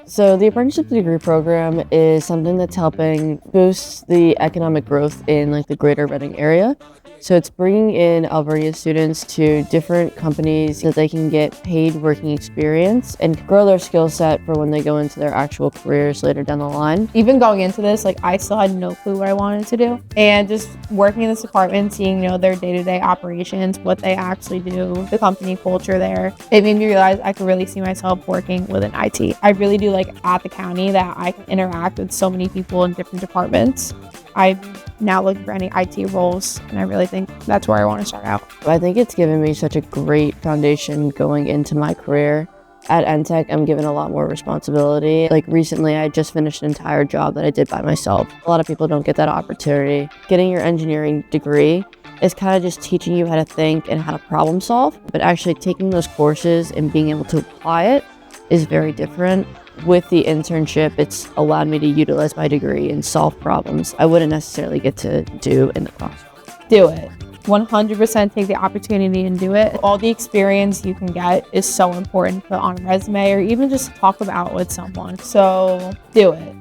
So the apprenticeship degree program is something that's helping boost the economic growth in the greater Reading area. So it's bringing in Alvernia students to different companies so that they can get paid working experience and grow their skill set for when they go into their actual careers later down the line. Even going into this, I still had no clue what I wanted to do. And just working in this department, seeing, their day-to-day operations, what they actually do, the company culture there, it made me realize I could really see myself working within IT. I really do like at the county that I can interact with so many people in different departments. I'm now looking for any IT roles, and I really think that's where I want to start out. I think it's given me such a great foundation going into my career. At NTech, I'm given a lot more responsibility. Recently, I just finished an entire job that I did by myself. A lot of people don't get that opportunity. Getting your engineering degree is kind of just teaching you how to think and how to problem solve, but actually taking those courses and being able to apply it is very different. With the internship, it's allowed me to utilize my degree and solve problems I wouldn't necessarily get to do in the classroom. Do it. 100% take the opportunity and do it. All the experience you can get is so important to put on a resume or even just talk about with someone. So do it.